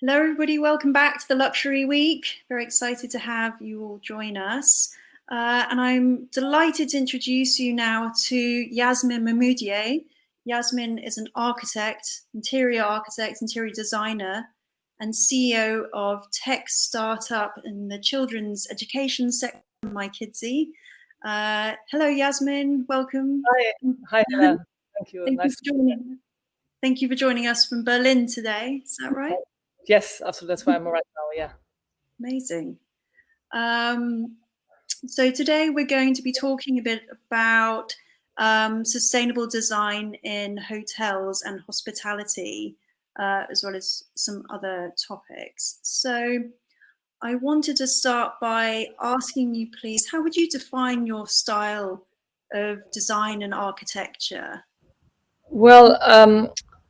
Hello, everybody. Welcome back to the Luxury Week. Very excited to have you all join us. And I'm delighted to introduce you now to Yasmine Mahmoudieh. Yasmine is an architect, interior designer, and CEO of tech startup in the children's education sector, My Kidsy. Hello, Yasmine. Welcome. Hi, Hannah. Thank you. Thank you for joining us from Berlin today. Is that right? Yes, absolutely. That's why I'm right now. Yeah. Amazing. So today we're going to be talking a bit about sustainable design in hotels and hospitality, as well as some other topics. So I wanted to start by asking you, please, how would you define your style of design and architecture? Well,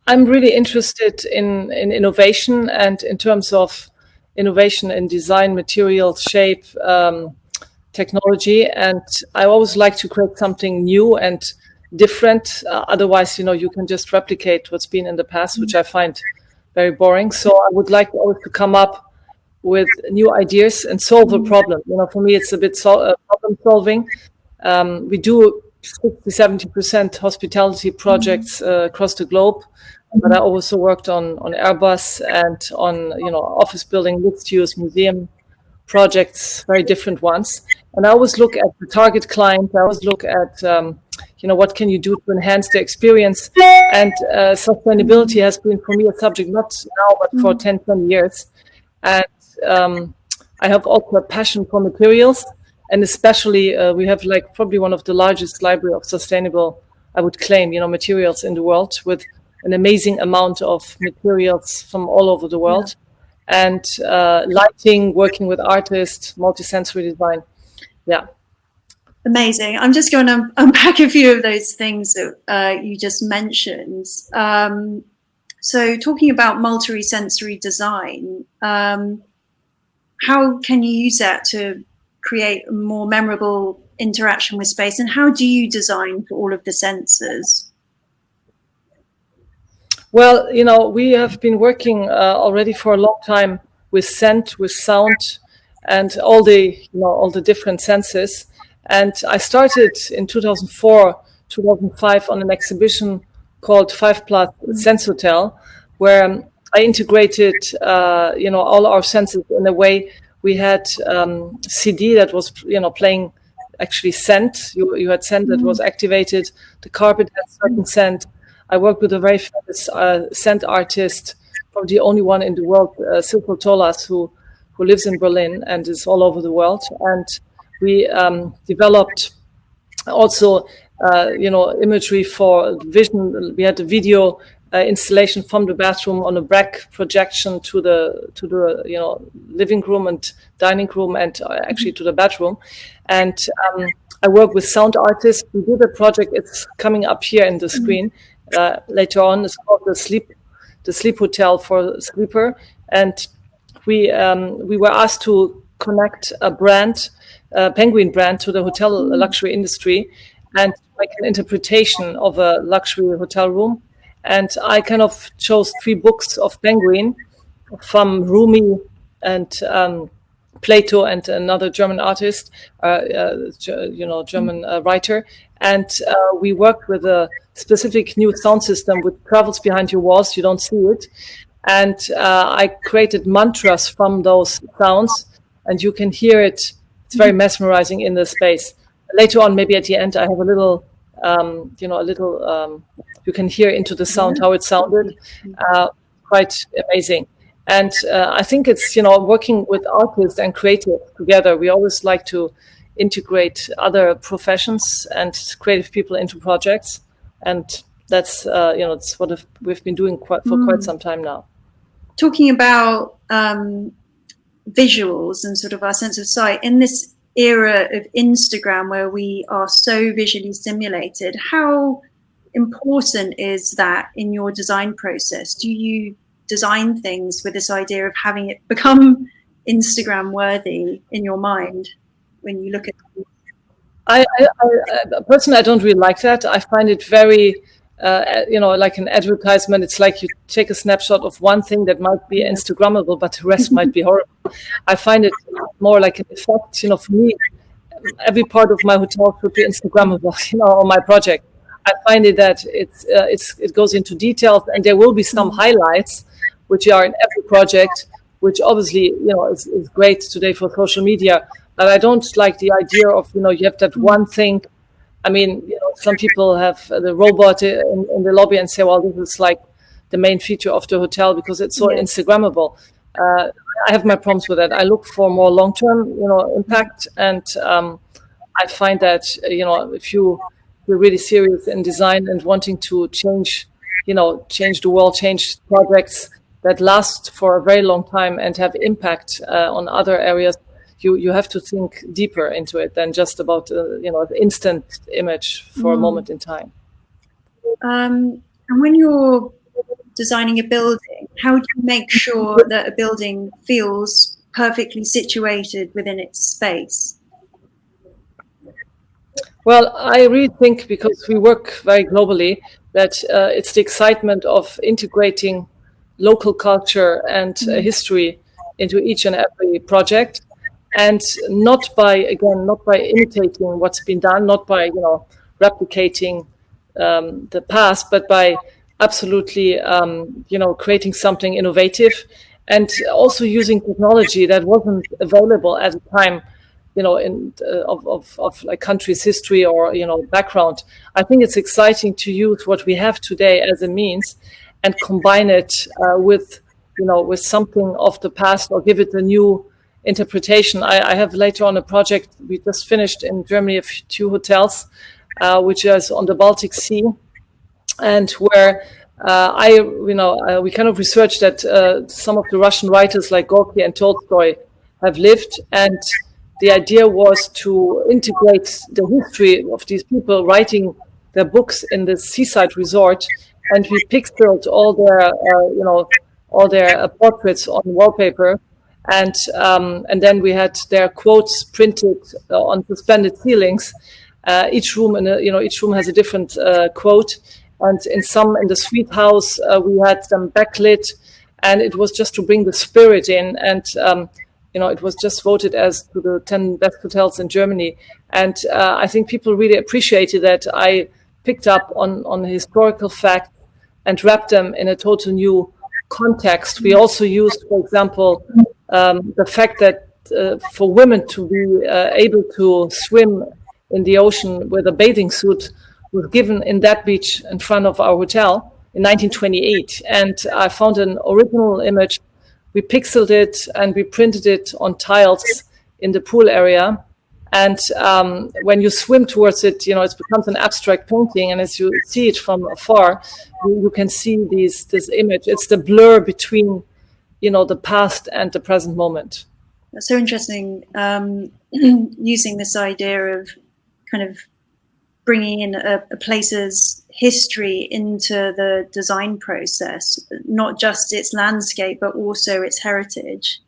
I'm really interested in innovation, and in terms of innovation in design, materials, shape, technology. And I always like to create something new and different. Otherwise, you can just replicate what's been in the past, which I find very boring. So I would like always to come up with new ideas and solve a problem. For me, it's a bit problem solving. We do 60-70% hospitality projects across the globe, but I also worked on Airbus and on office building, mixed use, museum projects, very different ones. And I always look at the target client. I always look at what can you do to enhance the experience. And sustainability has been for me a subject not now but for 10-20 years. And I have also a passion for materials. And especially, we have probably one of the largest library of sustainable, I would claim, materials in the world, with an amazing amount of materials from all over the world. Yeah. And lighting, working with artists, multisensory design. Yeah. Amazing. I'm just going to unpack a few of those things that you just mentioned. So talking about multisensory design, how can you use that to create a more memorable interaction with space, and how do you design for all of the senses? Well, we have been working already for a long time with scent, with sound, and all the different senses. And I started in 2004, 2005 on an exhibition called 5+ Sense Hotel, where I integrated, all our senses in a way. We had CD that was, playing actually scent. You had scent that was activated. The carpet had certain scent. I worked with a very famous scent artist, probably the only one in the world, Silko Tolas, who lives in Berlin and is all over the world. And we developed also, imagery for vision. We had a video installation from the bathroom on a back projection to the living room and dining room, and actually to the bedroom. And I work with sound artists. We did a project. It's coming up here in the screen later on. It's called the Sleep Hotel for Sleeper, and we were asked to connect a brand, Penguin brand, to the hotel luxury industry, and make an interpretation of a luxury hotel room. And I kind of chose 3 books of Penguin from Rumi and Plato and another German artist, German writer. And we worked with a specific new sound system which travels behind your walls. You don't see it. And I created mantras from those sounds, and you can hear it. It's very mesmerizing in the space. Later on, maybe at the end, I have a little, you can hear into the sound how it sounded. Quite amazing. And I think it's, working with artists and creatives together. We always like to integrate other professions and creative people into projects. And that's, it's what we've been doing for quite some time now. Talking about visuals and sort of our sense of sight, in this era of Instagram where we are so visually stimulated, how important is that in your design process? Do you design things with this idea of having it become Instagram worthy in your mind when you look at them? I personally, I don't really like that. I find it very like an advertisement. It's like you take a snapshot of one thing that might be Instagrammable, but the rest might be horrible. I find it more like an effect. For me, every part of my hotel should be Instagrammable, or my project. I find it that it goes into details, and there will be some highlights, which are in every project, which obviously, is great today for social media. But I don't like the idea of, you have that one thing. I mean, some people have the robot in the lobby and say, well, this is like the main feature of the hotel because it's so Instagrammable. I have my problems with that. I look for more long-term, impact. And I find that, if you're really serious in design and wanting to change the world, change projects that last for a very long time and have impact on other areas, you have to think deeper into it than just about the instant image for a moment in time. And when you're designing a building, how do you make sure that a building feels perfectly situated within its space? Well, I really think, because we work very globally, that it's the excitement of integrating local culture and history into each and every project. And not by imitating what's been done, not by replicating the past, but by absolutely creating something innovative, and also using technology that wasn't available at the time, of like country's history or background. I think it's exciting to use what we have today as a means and combine it with something of the past, or give it a new interpretation. I have later on a project we just finished in Germany, two hotels, which is on the Baltic Sea, and where we kind of researched that some of the Russian writers like Gorky and Tolstoy have lived, and the idea was to integrate the history of these people writing their books in this seaside resort, and we pixeled all their portraits on wallpaper. And then we had their quotes printed on suspended ceilings. Each room has a different quote, and in the suite house we had them backlit, and it was just to bring the spirit in. And it was just voted as to the 10 best hotels in Germany. And I think people really appreciated that I picked up on historical facts and wrapped them in a total new context. We also used, for example, the fact that for women to be able to swim in the ocean with a bathing suit was given in that beach in front of our hotel in 1928. And I found an original image. We pixeled it and we printed it on tiles in the pool area. And when you swim towards it, it becomes an abstract painting. And as you see it from afar, you can see this image. It's the blur between the past and the present moment. That's so interesting, using this idea of kind of bringing in a place's history into the design process, not just its landscape, but also its heritage.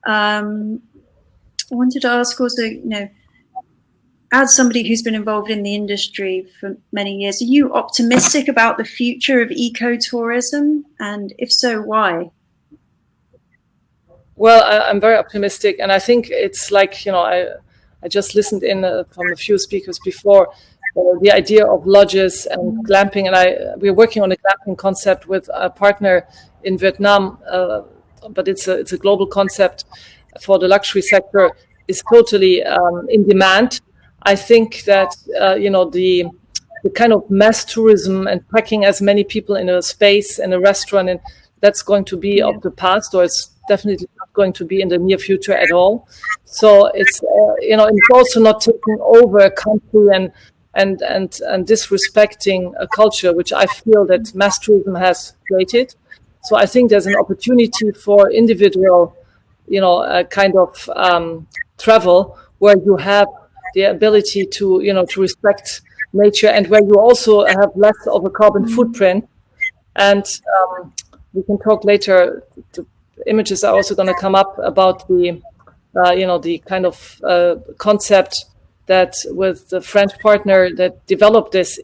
I wanted to ask also, as somebody who's been involved in the industry for many years, are you optimistic about the future of ecotourism? And if so, why? Well, I'm very optimistic, and I think it's like, I just listened in from a few speakers before, the idea of lodges and glamping, and we're working on a glamping concept with a partner in Vietnam, but it's a global concept for the luxury sector, is totally in demand. I think that the kind of mass tourism and packing as many people in a space, in a restaurant, and that's going to be of the past, or it's definitely not going to be in the near future at all. So it's it's also not taking over a country and disrespecting a culture, which I feel that mass tourism has created. So I think there's an opportunity for individual, kind of travel where you have the ability to respect nature, and where you also have less of a carbon footprint. And we can talk later. The images are also going to come up about the kind of concept that with the French partner that developed this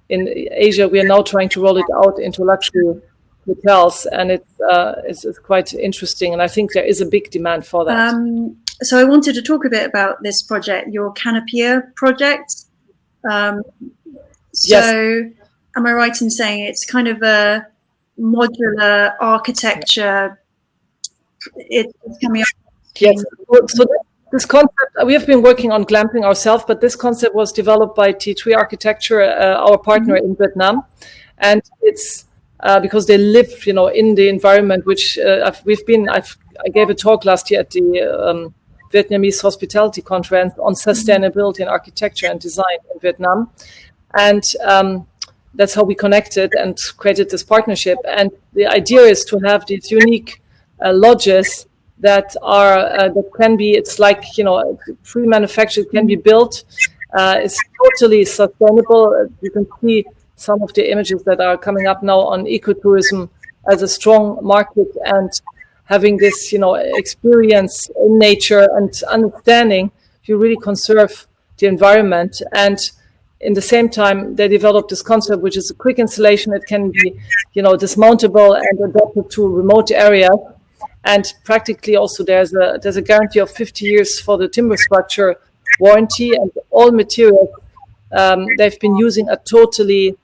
in Asia, we are now trying to roll it out into luxury hotels, and it's quite interesting. And I think there is a big demand for that. So I wanted to talk a bit about this project, your Canopia project. Yes. Am I right in saying it's kind of a modular architecture? It's coming up. Yes. So this concept, we have been working on glamping ourselves, but this concept was developed by T3 Architecture, our partner in Vietnam, and it's because they live, in the environment which I gave a talk last year at the Vietnamese Hospitality Conference on sustainability in architecture and design in Vietnam, and that's how we connected and created this partnership. And the idea is to have these unique lodges that are that can be, it's like pre-manufactured, can be built. It's totally sustainable. You can see some of the images that are coming up now on ecotourism as a strong market, and having this experience in nature and understanding you really conserve the environment. And in the same time, they developed this concept, which is a quick installation. It can be dismountable and adapted to remote areas. And practically also there's a guarantee of 50 years for the timber structure warranty, and all materials they've been using are totally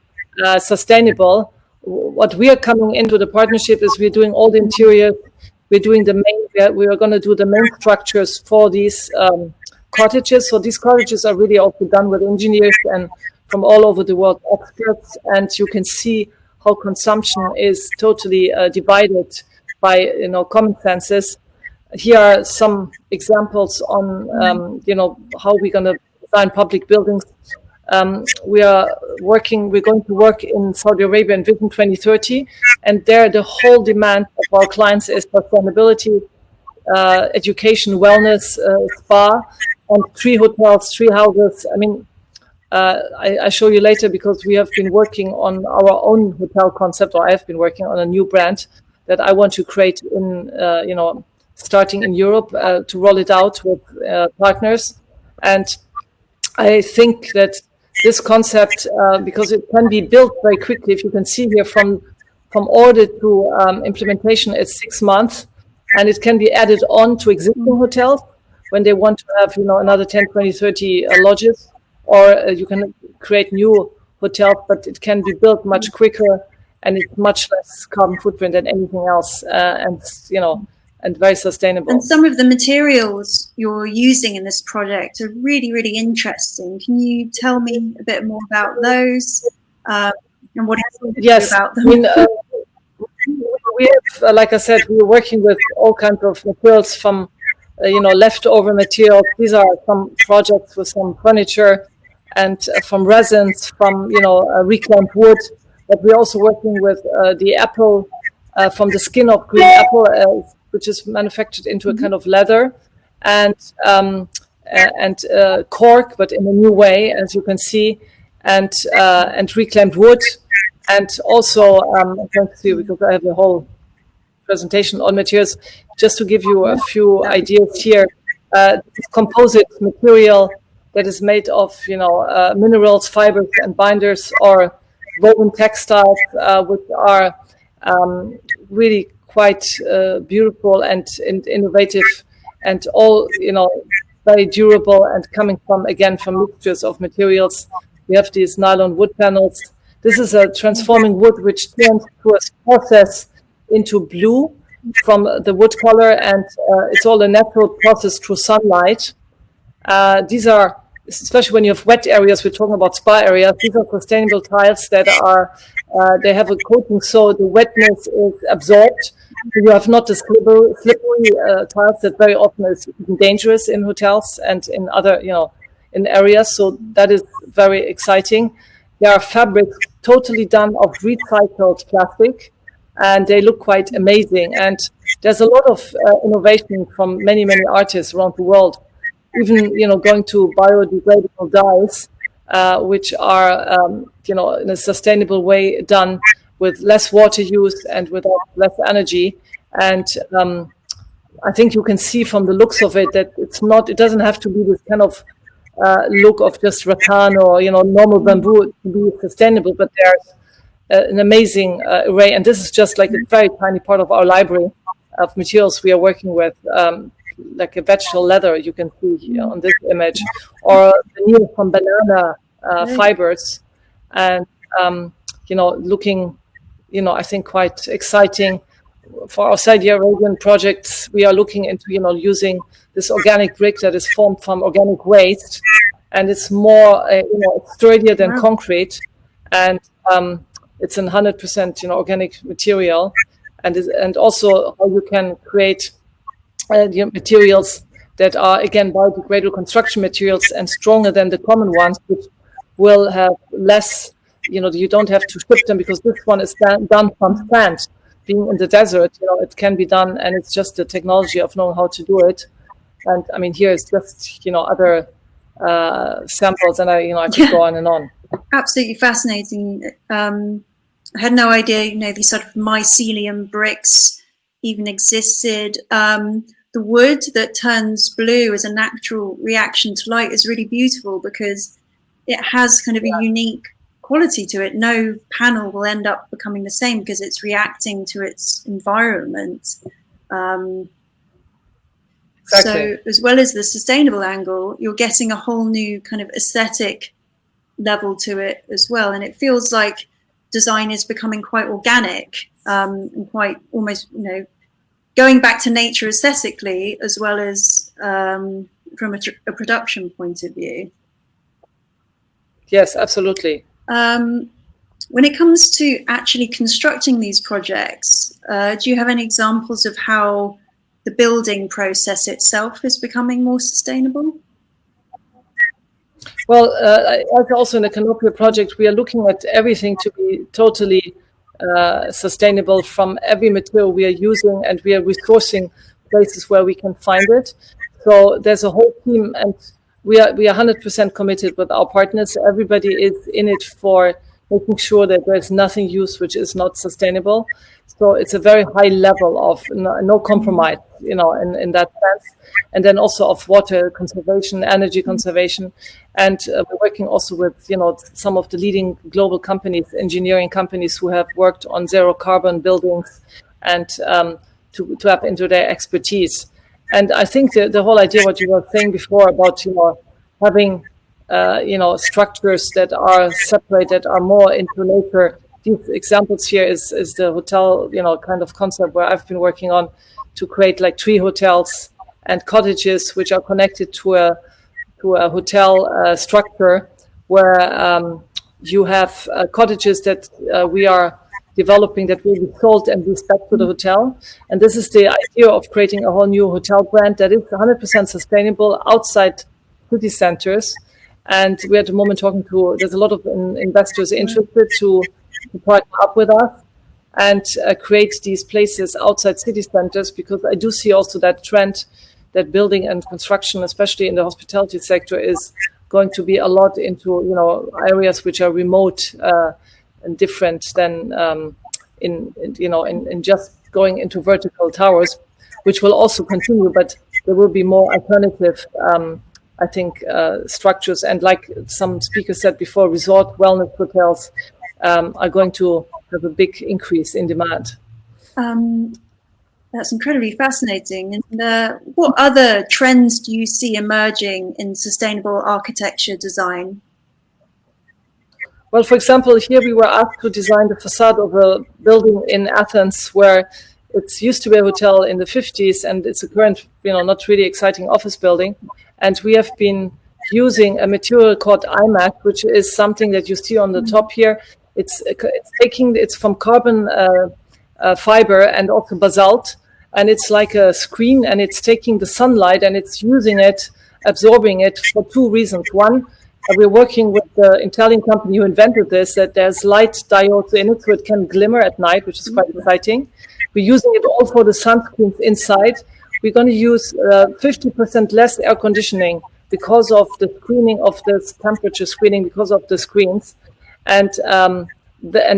sustainable. What we are coming into the partnership is we're doing all the interiors, we're doing we are going to do the main structures for these cottages. So these cottages are really also done with engineers and from all over the world, experts, and you can see how consumption is totally divided by common senses. Here are some examples on how we're going to design public buildings. We're going to work in Saudi Arabia in Vision 2030, and there the whole demand of our clients is sustainability, education, wellness, spa, and 3 hotels, 3 houses. I mean, I show you later, because we have been working on our own hotel concept, or I have been working on a new brand that I want to create in, starting in Europe, to roll it out with partners. And I think that this concept, because it can be built very quickly, if you can see here from order to implementation, it's 6 months, and it can be added on to existing hotels when they want to have, another 10, 20, 30 lodges, or you can create new hotels, but it can be built much quicker, and it's much less carbon footprint than anything else, and very sustainable. And some of the materials you're using in this project are really, really interesting. Can you tell me a bit more about those and what you do about them? I mean, we have, like I said, we're working with all kinds of materials, from leftover materials. These are some projects with some furniture, and from resins, from reclaimed wood. But we're also working with the apple, from the skin of green apple, which is manufactured into a kind of leather, and cork, but in a new way, as you can see, and reclaimed wood, and also thanks to you, because I have the whole presentation on materials. Just to give you a few ideas here, composite material that is made of minerals, fibers, and binders, or woven textiles, which are really quite beautiful and innovative, and all very durable, and coming from mixtures of materials. We have these nylon wood panels. This is a transforming wood which turns through a process into blue from the wood color, and it's all a natural process through sunlight. These are, especially when you have wet areas, we're talking about spa areas, these are sustainable tiles that are, they have a coating so the wetness is absorbed. You have not the slippery tiles that very often is dangerous in hotels and in other, in areas. So that is very exciting. There are fabrics totally done of recycled plastic, and they look quite amazing. And there's a lot of innovation from many, many artists around the world, even, going to biodegradable dyes, which are, in a sustainable way done, with less water use and with less energy. And I think you can see from the looks of it that it doesn't have to be this kind of look of just rattan or normal bamboo to be sustainable, but there's an amazing array, and this is just like a very tiny part of our library of materials we are working with, like a vegetable leather you can see on this image, or veneer from banana fibers, and looking, I think quite exciting. For our Saudi Arabian projects, we are looking into using this organic brick that is formed from organic waste, and it's more sturdier than concrete, and it's 100% organic material, and also how you can create materials that are again biodegradable construction materials and stronger than the common ones, which will have less. You don't have to ship them because this one is done from sand. Being in the desert, it can be done, and it's just the technology of knowing how to do it. And I mean, here is just other samples, and I could go on and on. Absolutely fascinating. I had no idea, these sort of mycelium bricks even existed. The wood that turns blue as a natural reaction to light is really beautiful because it has kind of a unique quality to it. No panel will end up becoming the same because it's reacting to its environment. Exactly. So as well as the sustainable angle, you're getting a whole new kind of aesthetic level to it as well. And it feels like design is becoming quite organic and quite almost, going back to nature aesthetically as well as from a production point of view. Yes, absolutely. When it comes to actually constructing these projects, do you have any examples of how the building process itself is becoming more sustainable? Well, also in the Canopia project, we are looking at everything to be totally sustainable from every material we are using, and we are resourcing places where we can find it. So there's a whole team, and we are 100% committed with our partners. Everybody is in it for making sure that there's nothing used which is not sustainable. So it's a very high level of no compromise, in that sense. And then also of water conservation, energy conservation. And we're working also with, some of the leading global companies, engineering companies who have worked on zero carbon buildings, and to tap into their expertise. And I think the whole idea, what you were saying before about, having, structures that are separated, are more into nature. These examples here is the hotel, kind of concept where I've been working on to create like tree hotels and cottages which are connected to a hotel structure, where you have cottages that we are developing that will be sold and be back to the hotel. And this is the idea of creating a whole new hotel brand that is 100% sustainable outside city centers. And we're at the moment there's a lot of investors interested to partner up with us and create these places outside city centers, because I do see also that trend that building and construction, especially in the hospitality sector, is going to be a lot into, areas which are remote and different than in just going into vertical towers, which will also continue, but there will be more alternative, I think, structures. And like some speakers said before, resort wellness hotels are going to have a big increase in demand. That's incredibly fascinating. And what other trends do you see emerging in sustainable architecture design? Well, for example, here we were asked to design the facade of a building in Athens where it used to be a hotel in the 50s, and it's a current, not really exciting office building. And we have been using a material called IMAC, which is something that you see on the top here. It's from carbon fiber and also basalt, and it's like a screen, and it's taking the sunlight and it's using it, absorbing it, for two reasons. One, we're working with the Italian company who invented this, that there's light diodes in it so it can glimmer at night, which is quite exciting. We're using it all for the sunscreens inside. We're going to use 50% less air conditioning because of the screening of this temperature screening, because of the screens. And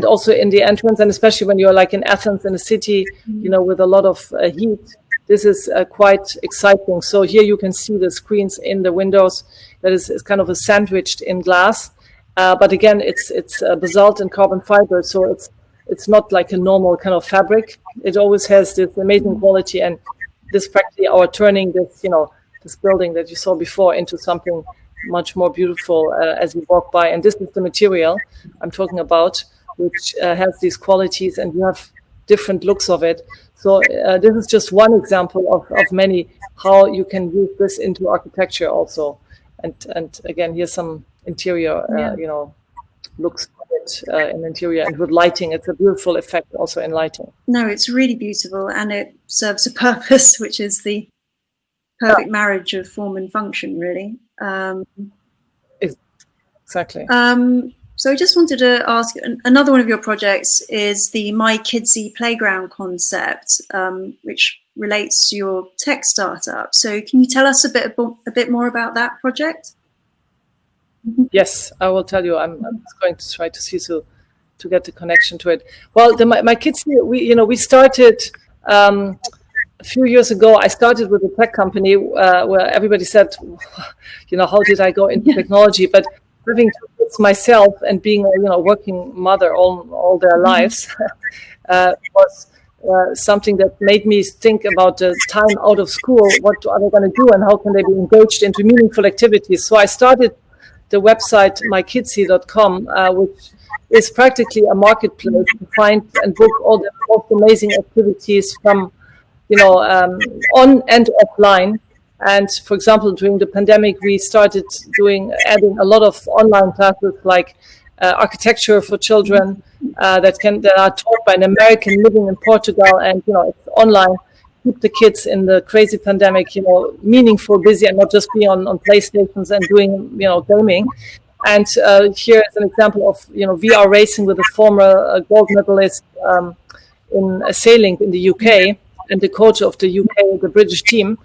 also in the entrance, and especially when you're like in Athens, in a city, with a lot of heat, this is quite exciting. So here you can see the screens in the windows that is kind of a sandwiched in glass. But again, it's basalt and carbon fiber, so it's not like a normal kind of fabric. It always has this amazing quality, and this practically our turning this, this building that you saw before into something much more beautiful as you walk by. And this is the material I'm talking about, which has these qualities, and you have different looks of it. So this is just one example of many how you can use this into architecture also. And again, here's some interior, looks of it in interior, and with lighting, it's a beautiful effect also in lighting. No, it's really beautiful, and it serves a purpose, which is the perfect marriage of form and function, really. Exactly. So I just wanted to ask, another one of your projects is the My Kidsy Playground concept, which relates to your tech startup. So can you tell us a bit more about that project? Yes, I will tell you. I'm going to try to see to get the connection to it. Well, My Kidsy, we started a few years ago. I started with a tech company where everybody said, how did I go into technology? But having two kids myself and being a working mother all their lives was something that made me think about the time out of school. What are they going to do, and how can they be engaged into meaningful activities? So I started the website mykidsy.com, which is practically a marketplace to find and book all the most amazing activities from, on and offline. And for example, during the pandemic, we started adding a lot of online classes like architecture for children that are taught by an American living in Portugal, and it's online. Keep the kids in the crazy pandemic, meaningful, busy, and not just be on PlayStations and doing gaming. And here is an example of VR racing with a former gold medalist in sailing in the UK, and the coach of the UK, the British team.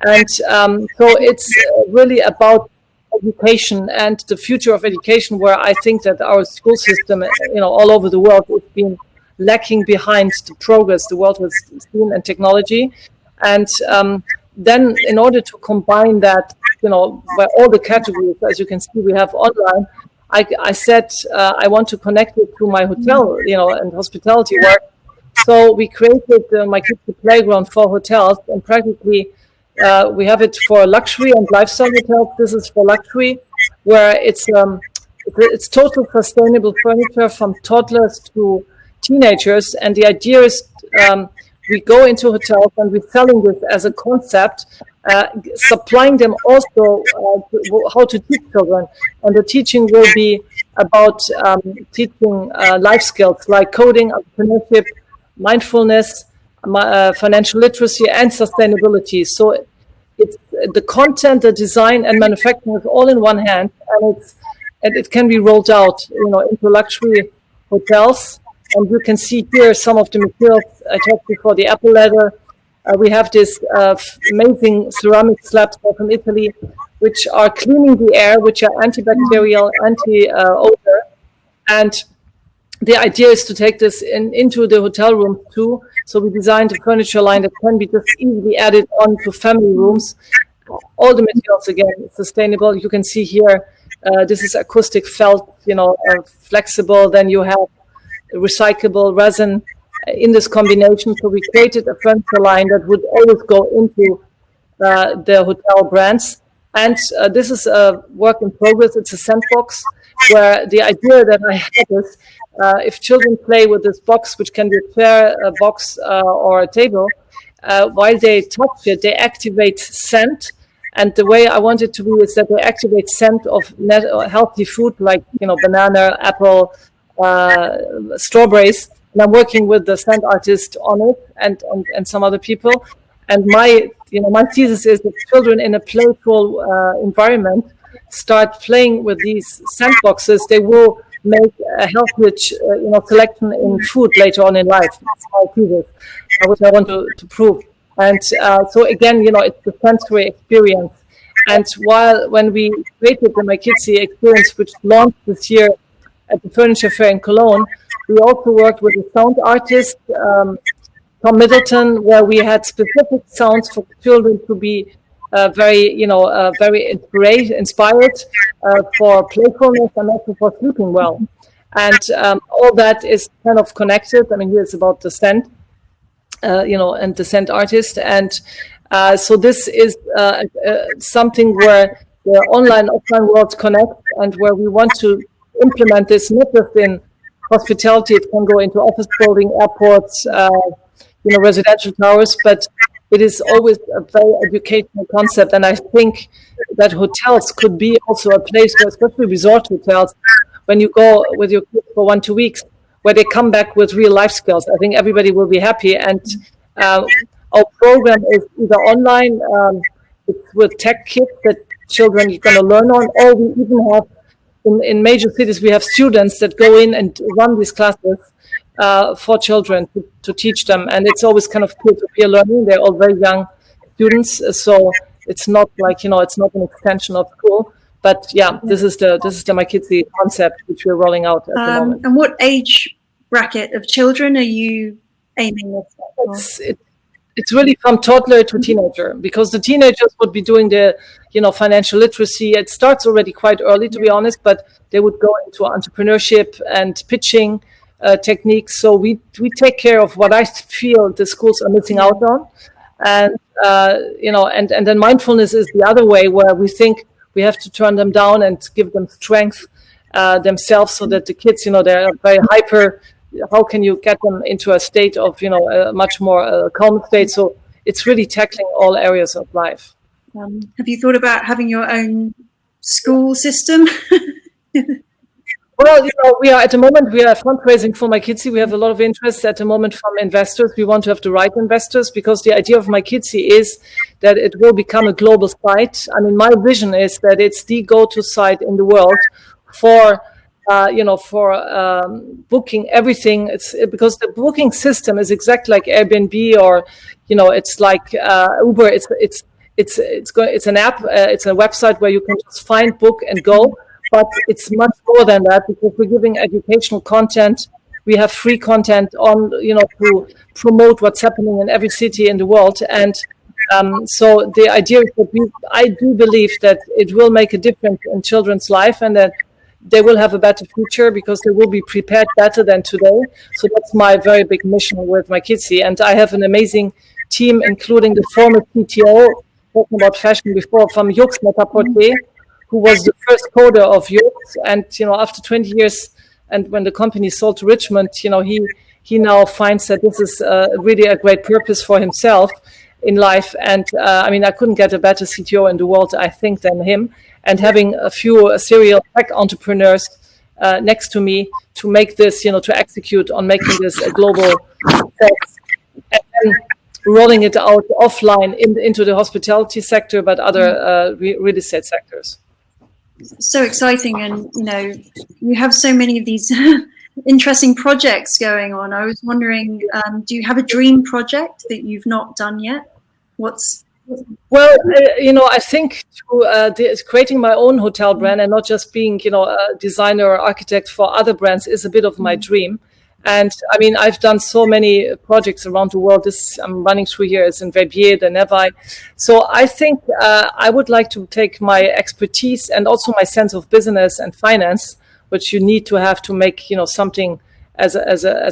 And so it's really about education and the future of education, where I think that our school system, all over the world, has been lacking behind the progress the world has seen in technology. And then in order to combine that, by all the categories, as you can see, we have online, I said I want to connect it to my hotel, and hospitality work. So we created My Kidsy Playground for hotels, and practically we have it for luxury and lifestyle hotels. This is for luxury, where it's total sustainable furniture from toddlers to teenagers. And the idea is we go into hotels and we're selling this as a concept, supplying them also how to teach children. And the teaching will be about teaching life skills like coding, entrepreneurship, mindfulness, financial literacy, and sustainability. So it's the content, the design, and manufacturing is all in one hand, and it can be rolled out, into luxury hotels. And you can see here some of the materials I talked before, the apple leather. We have this amazing ceramic slabs from Italy, which are cleaning the air, which are antibacterial, anti-odor. And the idea is to take this into the hotel room too. So we designed a furniture line that can be just easily added on to family rooms. All the materials, again, sustainable. You can see here, this is acoustic felt, flexible. Then you have recyclable resin in this combination. So we created a furniture line that would always go into the hotel brands. And this is a work in progress. It's a sandbox, where the idea that I had is if children play with this box, which can be a chair, a box, or a table, while they touch it, they activate scent. And the way I want it to be is that they activate scent of healthy food, like banana, apple, strawberries. And I'm working with the scent artist on it, and some other people. And my thesis is that children in a playful environment start playing with these sandboxes. They will make a health-rich, selection in food later on in life. That's my thesis, which I want to prove. And so again, it's the sensory experience. And when we created the My Kidsy experience, which launched this year at the Furniture Fair in Cologne, we also worked with a sound artist, Tom Middleton, where we had specific sounds for children to be very inspired for playfulness and also for sleeping well. And all that is kind of connected. I mean, here it's about the scent, and the scent artist. And so this is something where the online, offline worlds connect, and where we want to implement this not just in hospitality. It can go into office building, airports, residential towers, but it is always a very educational concept. And I think that hotels could be also a place where, especially resort hotels, when you go with your kids for 1-2 weeks, where they come back with real life skills. I think everybody will be happy. And our program is either online, it's with tech kits that children are going to learn on, or we even have in major cities, we have students that go in and run these classes for children to teach them. And it's always kind of peer-to-peer learning. They're all very young students. So it's not like, it's not an extension of school. But yeah, this is the Nikolskie concept which we're rolling out at the moment. And what age bracket of children are you aiming at? It's really from toddler to teenager, because the teenagers would be doing the financial literacy. It starts already quite early, to be honest, but they would go into entrepreneurship and pitching techniques. So we take care of what I feel the schools are missing out on, and and then mindfulness is the other way, where we think we have to turn them down and give them strength themselves, so that the kids, they're very hyper. How can you get them into a state of, a much more calm state? So it's really tackling all areas of life. Have you thought about having your own school system? Well, we are at the moment, we are fundraising for Nikolskie. We have a lot of interest at the moment from investors. We want to have the right investors, because the idea of Nikolskie is that it will become a global site. I mean, my vision is that it's the go-to site in the world for booking everything. It's because the booking system is exactly like Airbnb, or it's like Uber. It's an app. It's a website where you can just find, book, and go. But it's much more than that, because we're giving educational content. We have free content on, to promote what's happening in every city in the world. And so the idea is that I do believe that it will make a difference in children's life, and that they will have a better future because they will be prepared better than today. So that's my very big mission with Nikolskie. And I have an amazing team, including the former CTO, talking about fashion before, from Yux Net-a-Porter, who was the first coder of Yux. And, after 20 years, and when the company sold to Richmond, he now finds that this is really a great purpose for himself in life. And I couldn't get a better CTO in the world, I think, than him. And having a few serial tech entrepreneurs next to me to make this, to execute on making this a global success, and then rolling it out offline into the hospitality sector, but other real estate sectors. So exciting. And, you have so many of these interesting projects going on. I was wondering, do you have a dream project that you've not done yet? Well, I think creating my own hotel brand and not just being, a designer or architect for other brands is a bit of my dream. And I've done so many projects around the world. I'm running through here is in Verbier, the Nevai. So I think I would like to take my expertise and also my sense of business and finance, which you need to have to make, something as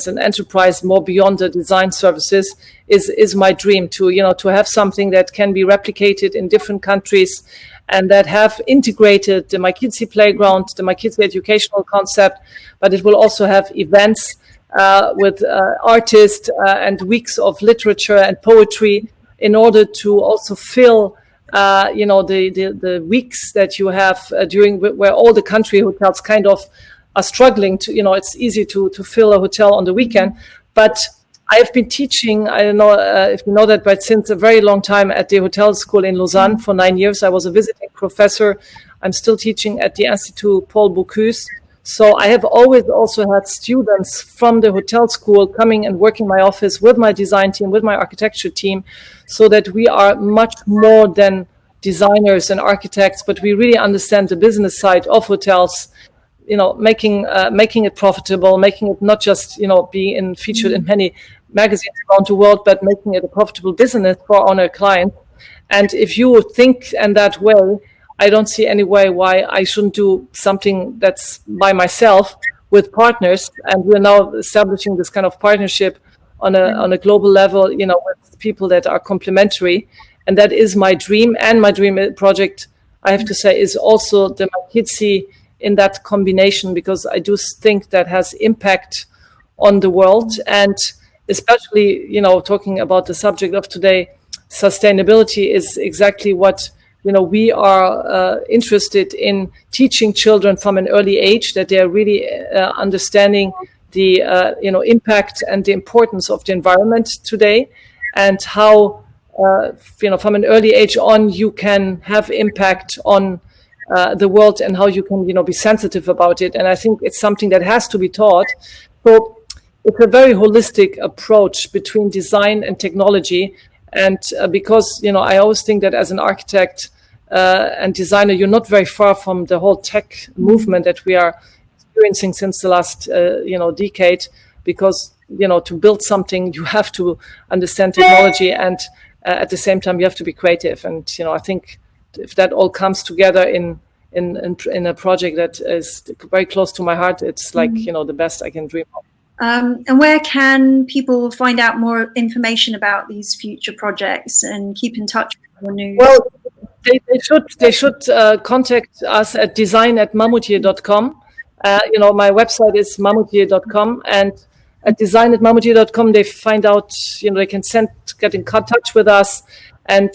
an enterprise more beyond the design services is my dream to have something that can be replicated in different countries, and that have integrated the Nikolskie playground, the Nikolskie educational concept, but it will also have events with artists and weeks of literature and poetry, in order to also fill the weeks that you have during where all the country hotels kind of are struggling to, it's easy to fill a hotel on the weekend. But I've been teaching, I don't know if you know that, but since a very long time at the hotel school in Lausanne for 9 years. I was a visiting professor. I'm still teaching at the Institut Paul Bocuse. So I have always also had students from the hotel school coming and working in my office with my design team, with my architecture team, so that we are much more than designers and architects, but we really understand the business side of hotels, making it profitable, making it not just, being featured in many magazines around the world, but making it a profitable business for our clients. And if you think in that way, I don't see any way why I shouldn't do something that's by myself with partners. And we're now establishing this kind of partnership on a global level, with people that are complementary. And that is my dream. And my dream project, I have to say, is also the McKinsey in that combination, because I do think that has impact on the world. And especially, talking about the subject of today, sustainability is exactly what we are interested in teaching children from an early age, that they are really understanding the impact and the importance of the environment today, and how from an early age on you can have impact on the world, and how you can be sensitive about it. And I think it's something that has to be taught. So it's a very holistic approach between design and technology. And because, I always think that as an architect and designer, you're not very far from the whole tech movement that we are experiencing since the last, decade. Because, to build something, you have to understand technology, and at the same time, you have to be creative. And, I think if that all comes together in a project that is very close to my heart, it's like, the best I can dream of. And where can people find out more information about these future projects and keep in touch with your news? Well, they should contact us at design@mahmoudieh.com. My website is mahmoudieh.com, and at design@mahmoudieh.com they find out, they can get in touch with us and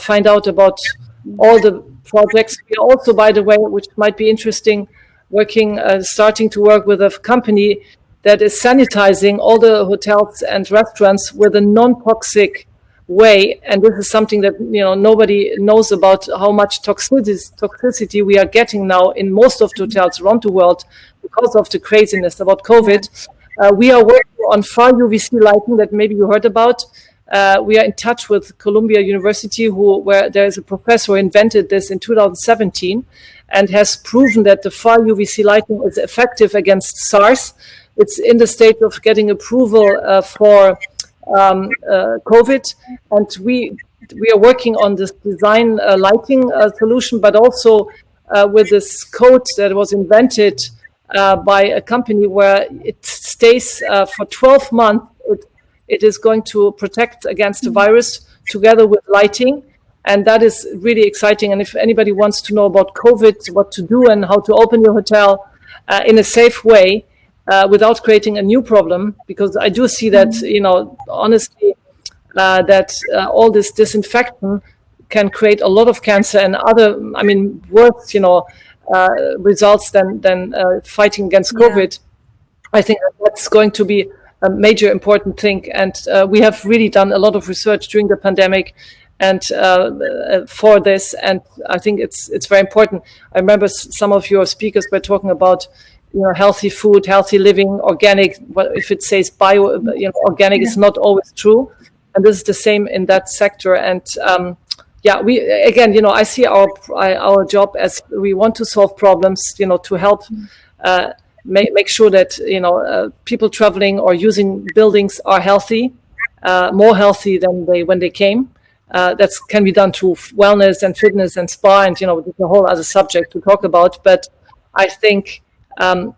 find out about all the projects. We are also, by the way, which might be interesting, starting to work with a company that is sanitizing all the hotels and restaurants with a non-toxic way. And this is something that, nobody knows about, how much toxicity we are getting now in most of the hotels around the world because of the craziness about COVID. We are working on far UVC lighting that maybe you heard about. We are in touch with Columbia University, where there is a professor who invented this in 2017 and has proven that the far UVC lighting is effective against SARS. It's in the state of getting approval for COVID, and we are working on this design lighting solution, but also with this code that was invented by a company where it stays for 12 months. It is going to protect against the virus together with lighting, and that is really exciting. And if anybody wants to know about COVID, what to do and how to open your hotel in a safe way, without creating a new problem, because I do see that, honestly, that all this disinfection can create a lot of cancer and other, worse, results than fighting against COVID. I think that's going to be a major important thing. And we have really done a lot of research during the pandemic and for this. And I think it's very important. I remember some of your speakers were talking about healthy food, healthy living, organic. Well, if it says bio, organic is not always true, and this is the same in that sector. And we again, I see our job as we want to solve problems, to help make sure that people traveling or using buildings are healthy, more healthy than when they came. That can be done through wellness and fitness and spa, and it's a whole other subject to talk about. But I think.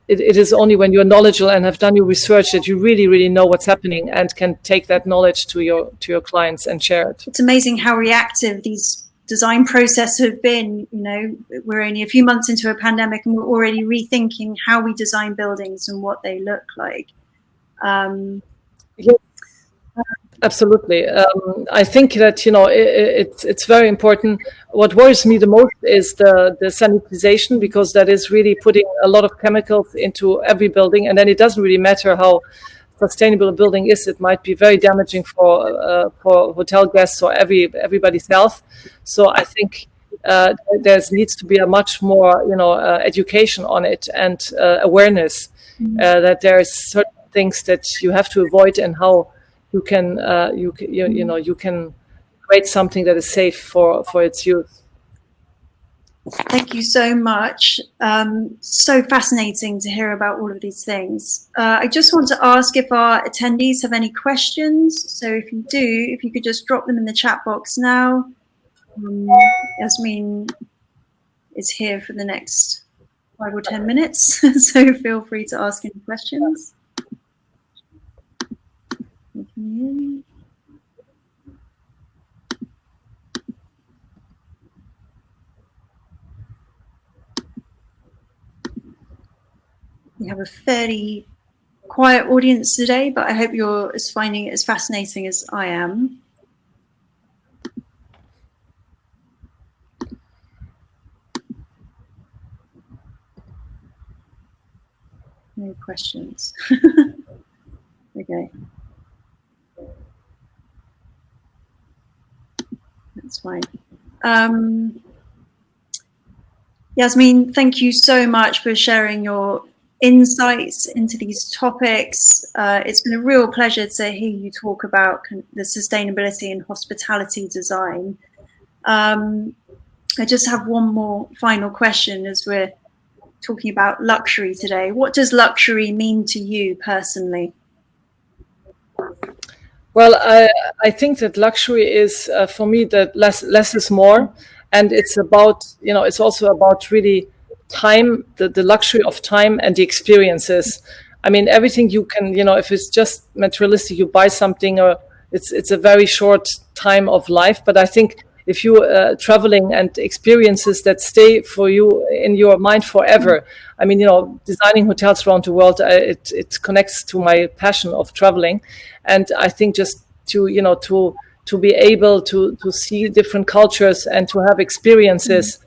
It is only when you're knowledgeable and have done your research that you really, really know what's happening and can take that knowledge to your clients and share it. It's amazing how reactive these design processes have been. We're only a few months into a pandemic and we're already rethinking how we design buildings and what they look like. Yes. Absolutely. I think that, it's very important. What worries me the most is the sanitization, because that is really putting a lot of chemicals into every building. And then it doesn't really matter how sustainable a building is. It might be very damaging for hotel guests or everybody's health. So I think there needs to be a much more, education on it and awareness that there is certain things that you have to avoid, and how you can you can create something that is safe for its use. Thank you so much. So fascinating to hear about all of these things. I just want to ask if our attendees have any questions. So if you do, if you could just drop them in the chat box now. Yasmine is here for the next 5 or 10 minutes, so feel free to ask any questions. We have a fairly quiet audience today, but I hope you're finding it as fascinating as I am. No questions. Okay. That's fine. Yasmine, thank you so much for sharing your insights into these topics. It's been a real pleasure to hear you talk about the sustainability and hospitality design. I just have one more final question as we're talking about luxury today. What does luxury mean to you personally? Well, I think that luxury is, for me, that less is more. And it's about, it's also about really time, the luxury of time and the experiences. I mean, everything you can, if it's just materialistic, you buy something, or it's a very short time of life. But I think if you traveling and experiences that stay for you in your mind forever. I mean, designing hotels around the world, it connects to my passion of traveling. And I think just to be able to see different cultures and to have experiences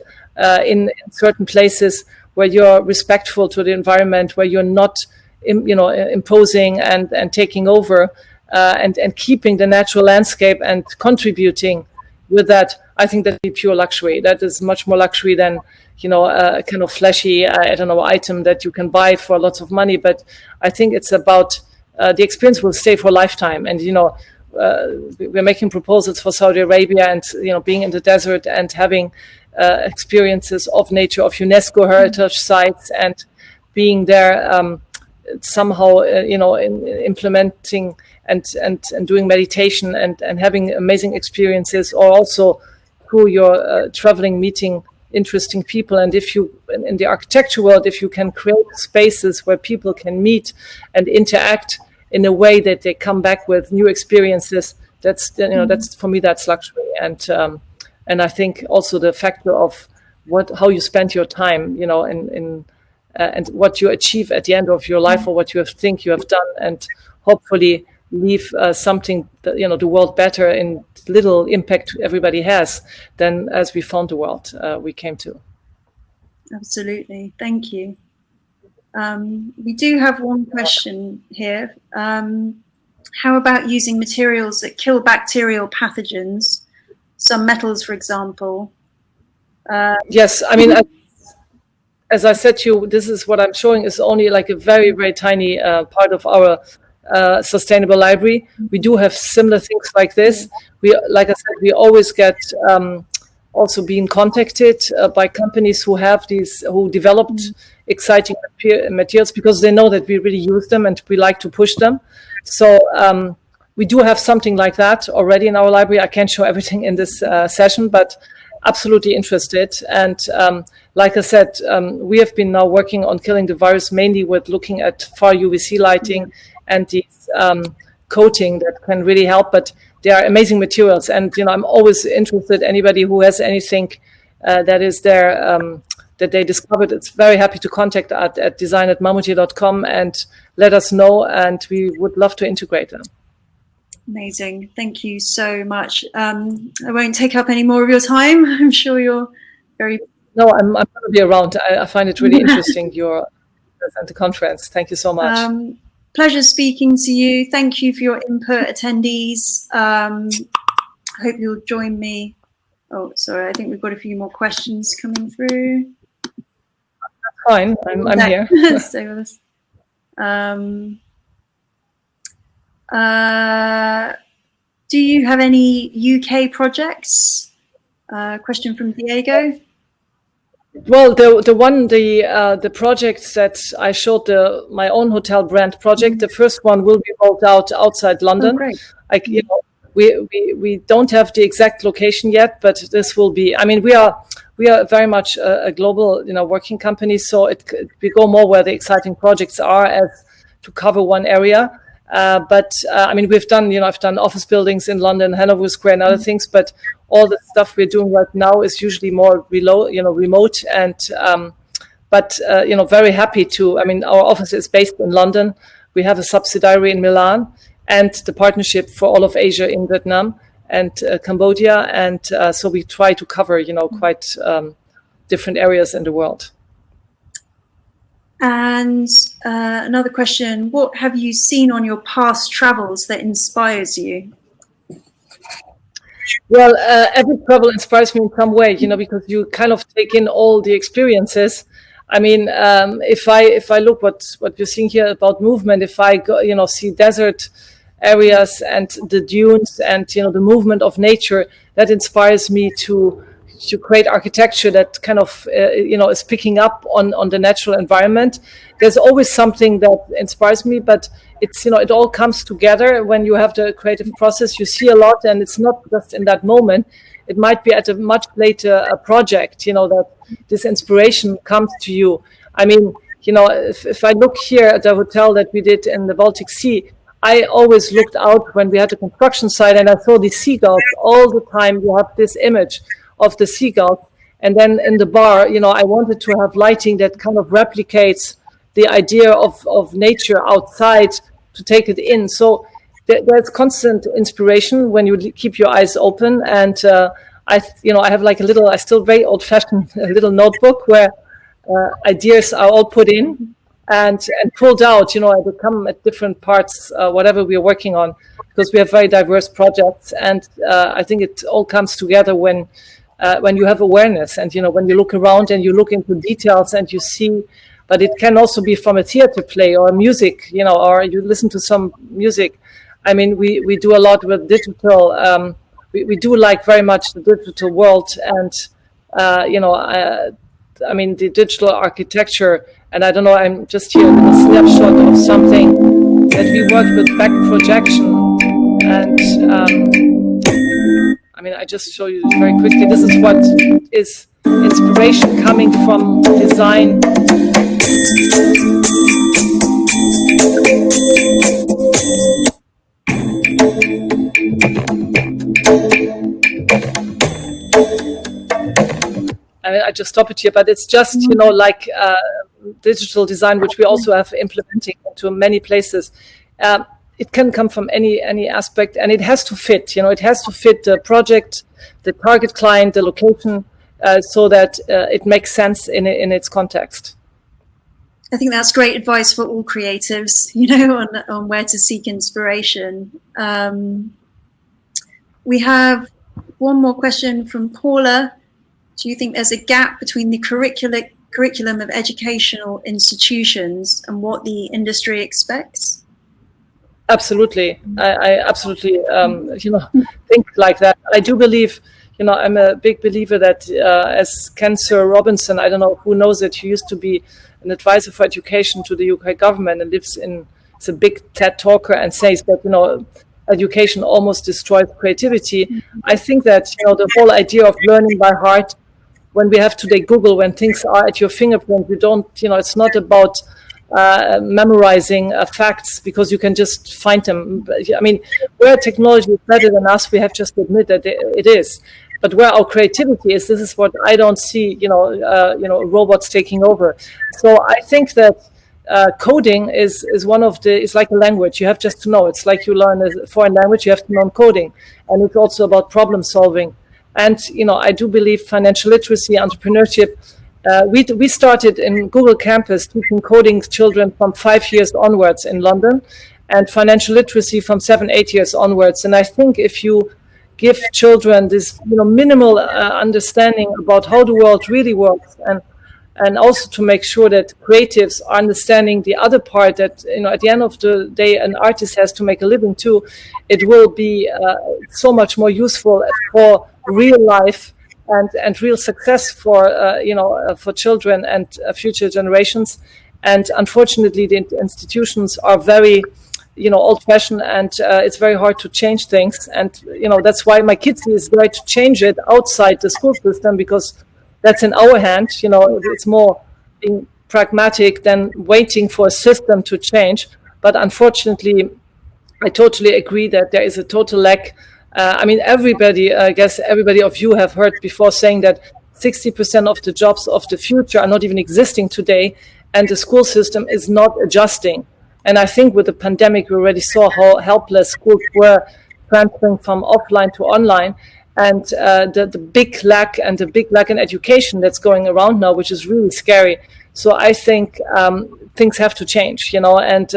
in certain places where you're respectful to the environment, where you're not imposing and taking over, and keeping the natural landscape and contributing with that. I think that is pure luxury. That is much more luxury than a kind of flashy item that you can buy for lots of money. But I think it's about the experience will stay for a lifetime. And we're making proposals for Saudi Arabia, and being in the desert and having experiences of nature, of UNESCO heritage sites, and being there somehow in implementing and doing meditation and having amazing experiences, or also through your traveling, meeting interesting people. And if you, in the architecture world, if you can create spaces where people can meet and interact in a way that they come back with new experiences, that's for me, that's luxury. And I think also the factor of how you spend your time, and what you achieve at the end of your life, or what you think you have done, and hopefully leave something that, the world better in little impact everybody has than as we found the world we came to. Absolutely. Thank you. We do have one question here. How about using materials that kill bacterial pathogens, some metals, for example? Yes, I mean, as I said to you, this is what I'm showing is only like a very, very tiny part of our sustainable library. We do have similar things like this. Like I said, we always get also being contacted by companies who developed exciting materials, because they know that we really use them and we like to push them. So we do have something like that already in our library. I can't show everything in this session, but absolutely interested. And like I said, we have been now working on killing the virus mainly with looking at far UVC lighting and these coating that can really help. But they are amazing materials, and I'm always interested. Anybody who has anything that is there that they discovered, it's very happy to contact at design@mahmoudieh.com and let us know, and we would love to integrate them. Amazing. Thank you so much. I won't take up any more of your time. I'm sure you're very... No, I'm going to be around. I find it really interesting, your at the conference. Thank you so much. Pleasure speaking to you. Thank you for your input, attendees. Hope you'll join me. Oh, sorry. I think we've got a few more questions coming through. Fine. I'm here. Stay with us. Do you have any UK projects? Question from Diego. Well, the projects that I showed, my own hotel brand project, the first one will be rolled out outside London. Oh, great. We don't have the exact location yet, but this will be. I mean, we are very much a global, working company, so we go more where the exciting projects are as to cover one area. But I mean, we've done, I've done office buildings in London, Hanover Square, and other things. But all the stuff we're doing right now is usually more remote. And but very happy to. I mean, our office is based in London. We have a subsidiary in Milan, and the partnership for all of Asia in Vietnam and Cambodia, and so we try to cover, quite different areas in the world. And another question, what have you seen on your past travels that inspires you? Well, every travel inspires me in some way, because you kind of take in all the experiences. I mean, if I look what you're seeing here about movement, if I go, see desert areas and the dunes and, the movement of nature, that inspires me to create architecture that kind of, is picking up on the natural environment. There's always something that inspires me, but it's, it all comes together when you have the creative process. You see a lot, and it's not just in that moment. It might be at a much later project, that this inspiration comes to you. I mean, if I look here at the hotel that we did in the Baltic Sea, I always looked out when we had the construction site, and I saw the seagulls all the time. You have this image of the seagulls. And then in the bar, I wanted to have lighting that kind of replicates the idea of nature outside to take it in. So there's constant inspiration when you keep your eyes open. And I have like I still very old fashioned little notebook where ideas are all put in and pulled out, I would come at different parts, whatever we are working on, because we have very diverse projects. And I think it all comes together when you have awareness and, when you look around and you look into details and you see, but it can also be from a theater play or music, or you listen to some music. I mean, we do a lot with digital. We do like very much the digital world and, I mean, the digital architecture. And I don't know, I'm just here with a snapshot of something that we worked with back projection. And I mean, I just show you very quickly. This is what is inspiration coming from design. I mean, I just stop it here, but it's just, like digital design, which we also have implementing into many places. It can come from any aspect, and it has to fit. It has to fit the project, the target client, the location, so that it makes sense in its context. I think that's great advice for all creatives, on where to seek inspiration. We have one more question from Paula. Do you think there's a gap between the curriculum of educational institutions and what the industry expects? Absolutely. I absolutely, think like that. I do believe, I'm a big believer that as Ken Sir Robinson, I don't know who knows it, he used to be an advisor for education to the UK government and it's a big TED talker and says that, education almost destroys creativity. I think that, the whole idea of learning by heart, when we have today Google, when things are at your fingerprint, you don't, it's not about memorizing facts because you can just find them. I mean, where technology is better than us, we have just to admit that it is. But where our creativity is, this is what I don't see, robots taking over. So I think that coding is one of it's like a language. You have just to know. It's like you learn a foreign language, you have to know coding. And it's also about problem solving. And, I do believe financial literacy, entrepreneurship. We started in Google Campus teaching coding children from 5 years onwards in London and financial literacy from 7-8 years onwards. And I think if you give children this, minimal understanding about how the world really works and also to make sure that creatives are understanding the other part that, at the end of the day, an artist has to make a living too, it will be so much more useful for real life and real success for for children and future generations. And unfortunately, the institutions are very old-fashioned, and it's very hard to change things. And that's why my kids is there to change it outside the school system, because that's in our hand. It's more being pragmatic than waiting for a system to change. But unfortunately, I totally agree that there is a total lack. Everybody, I guess everybody of you have heard before saying that 60% of the jobs of the future are not even existing today, and the school system is not adjusting. And I think with the pandemic, we already saw how helpless schools were transferring from offline to online, and the big lack in education that's going around now, which is really scary. So I think things have to change, and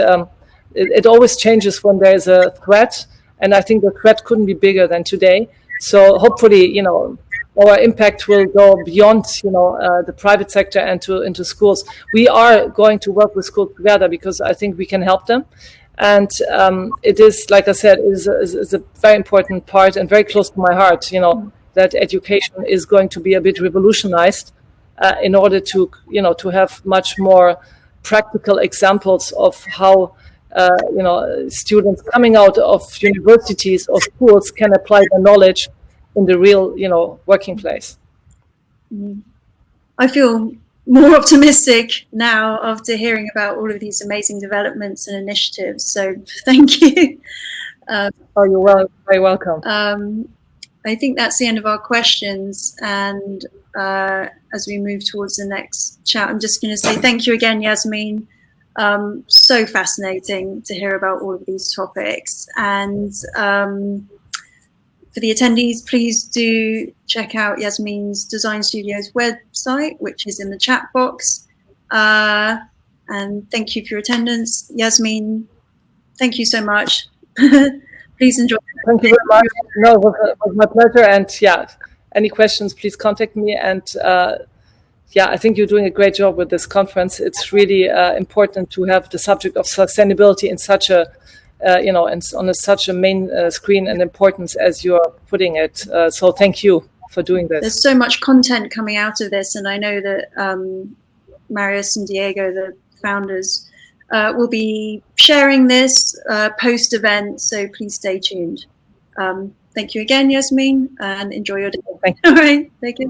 it always changes when there is a threat. And I think the threat couldn't be bigger than today. So hopefully, our impact will go beyond, the private sector and into schools. We are going to work with schools together because I think we can help them. And it is, like I said, is a very important part and very close to my heart, that education is going to be a bit revolutionized in order to, to have much more practical examples of how students coming out of universities or schools can apply their knowledge in the real, working place. I feel more optimistic now after hearing about all of these amazing developments and initiatives. So thank you. You're very welcome. I think that's the end of our questions. And as we move towards the next chat, I'm just going to say thank you again, Yasmine. So fascinating to hear about all of these topics. And for the attendees, please do check out Yasmine's Design Studio's website, which is in the chat box. And thank you for your attendance. Yasmine, thank you so much. Please enjoy. Thank you very much. No, it was my pleasure. And any questions, please contact me. And I think you're doing a great job with this conference. It's really important to have the subject of sustainability in such a, and on such a main screen and importance as you're putting it. So thank you for doing this. There's so much content coming out of this, and I know that Marius and Diego, the founders, will be sharing this post-event, so please stay tuned. Thank you again, Yasmine, and enjoy your day. Thank you. All right, take care.